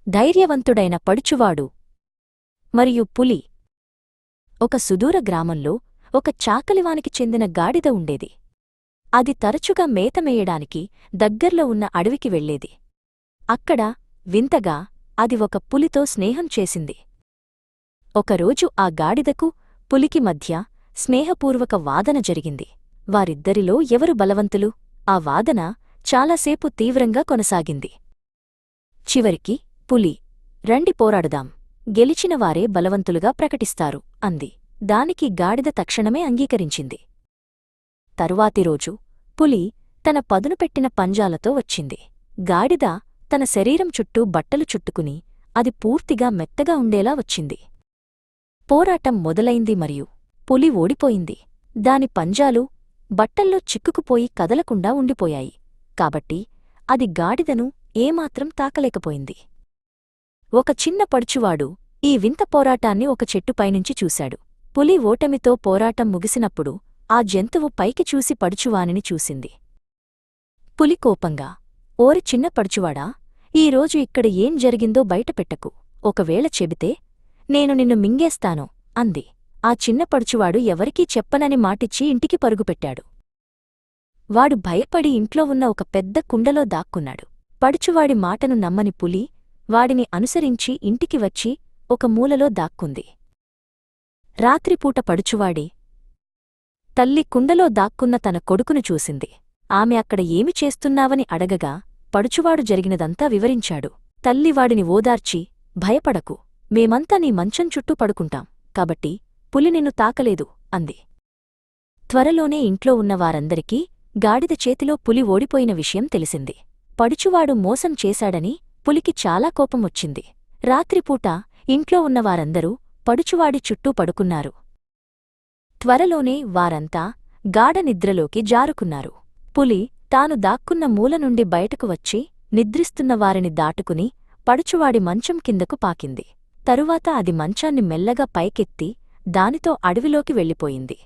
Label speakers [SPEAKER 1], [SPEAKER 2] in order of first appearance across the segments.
[SPEAKER 1] ధైర్యవంతుడైన పడుచువాడు మరియు పులి. ఒక సుదూర గ్రామంలో ఒక చాకలివానికి చెందిన గాడిద ఉండేది. అది తరచుగా మేతమేయడానికి దగ్గర్లో ఉన్న అడవికి వెళ్లేది. అక్కడ వింతగా అది ఒక పులితో స్నేహం చేసింది. ఒకరోజు ఆ గాడిదకు పులికి మధ్య స్నేహపూర్వక వాదన జరిగింది. వారిద్దరిలో ఎవరు బలవంతులు? ఆ వాదన చాలాసేపు తీవ్రంగా కొనసాగింది. చివరికి పులి, రండి పోరాడుదాం, గెలిచినవారే బలవంతులుగా ప్రకటిస్తారు అంది. దానికి గాడిద తక్షణమే అంగీకరించింది. తరువాతిరోజు పులి తన పదునుపెట్టిన పంజాలతో వచ్చింది. గాడిద తన శరీరం చుట్టూ బట్టలు చుట్టుకుని అది పూర్తిగా మెత్తగా ఉండేలా వచ్చింది. పోరాటం మొదలైంది మరియు పులి ఓడిపోయింది. దాని పంజాలు బట్టల్లో చిక్కుకుపోయి కదలకుండా ఉండిపోయాయి. కాబట్టి అది గాడిదను ఏమాత్రం తాకలేకపోయింది. ఒక చిన్న పడుచువాడు ఈ వింత పోరాటాన్ని ఒక చెట్టుపైనుంచి చూశాడు. పులి ఓటమితో పోరాటం ముగిసినప్పుడు ఆ జంతువు పైకి చూసి పడుచువానిని చూసింది. పులి కోపంగా, ఓరి చిన్న పడుచువాడా, ఈరోజు ఇక్కడ ఏం జరిగిందో బయటపెట్టకు. ఒకవేళ చెబితే నేను నిన్ను మింగేస్తాను అంది. ఆ చిన్న పడుచువాడు ఎవరికీ చెప్పనని మాటిచ్చి ఇంటికి పరుగుపెట్టాడు. వాడు భయపడి ఇంట్లో ఉన్న ఒక పెద్ద కుండలో దాక్కున్నాడు. పడుచువాడి మాటను నమ్మని పులి వాడిని అనుసరించి ఇంటికి వచ్చి ఒక మూలలో దాక్కుంది. రాత్రిపూట పడుచువాడి తల్లి కుండలో దాక్కున్న తన కొడుకును చూసింది. ఆమె అక్కడ ఏమి చేస్తున్నావని అడగగా పడుచువాడు జరిగినదంతా వివరించాడు. తల్లి వాడిని ఓదార్చి, భయపడకు, మేమంతా నీ మంచం చుట్టూ పడుకుంటాం, కాబట్టి పులి నిన్ను తాకలేదు అంది. త్వరలోనే ఇంట్లో ఉన్న వారందరికీ గాడిద చేతిలో పులి ఓడిపోయిన విషయం తెలిసింది. పడుచువాడు మోసం చేశాడని పులికి చాలా కోపం వచ్చింది. రాత్రిపూట ఇంట్లో ఉన్నవారందరూ పడుచువాడి చుట్టూ పడుకున్నారు. త్వరలోనే వారంతా గాఢ నిద్రలోకి జారుకున్నారు. పులి తాను దాక్కున్న మూల నుండి బయటకు వచ్చి నిద్రిస్తున్న వారిని దాటుకుని పడుచువాడి మంచం కిందకు పాకింది. తరువాత అది మంచాన్ని మెల్లగా పైకెత్తి దానితో అడవిలోకి వెళ్ళిపోయింది.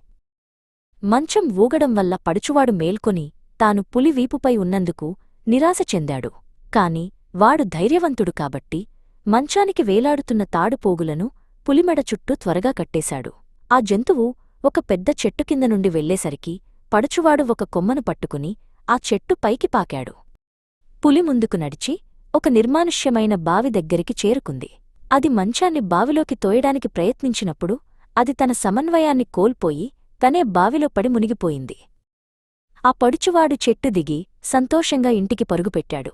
[SPEAKER 1] మంచం ఊగడం వల్ల పడుచువాడు మేల్కొని తాను పులి వీపుపై ఉన్నందుకు నిరాశ చెందాడు. కాని వాడు ధైర్యవంతుడు కాబట్టి మంచానికి వేలాడుతున్న తాడుపోగులను పులిమెడ చుట్టూ త్వరగా కట్టేశాడు. ఆ జంతువు ఒక పెద్ద చెట్టు కింద నుండి వెళ్లేసరికి పడుచువాడు ఒక కొమ్మను పట్టుకుని ఆ చెట్టు పైకి పాకాడు. పులి ముందుకు నడిచి ఒక నిర్మానుష్యమైన బావి దగ్గరికి చేరుకుంది. అది మంచాన్ని బావిలోకి తోయడానికి ప్రయత్నించినప్పుడు అది తన సమన్వయాన్ని కోల్పోయి తనే బావిలో పడి మునిగిపోయింది. ఆ పడుచువాడు చెట్టు దిగి సంతోషంగా ఇంటికి పరుగుపెట్టాడు.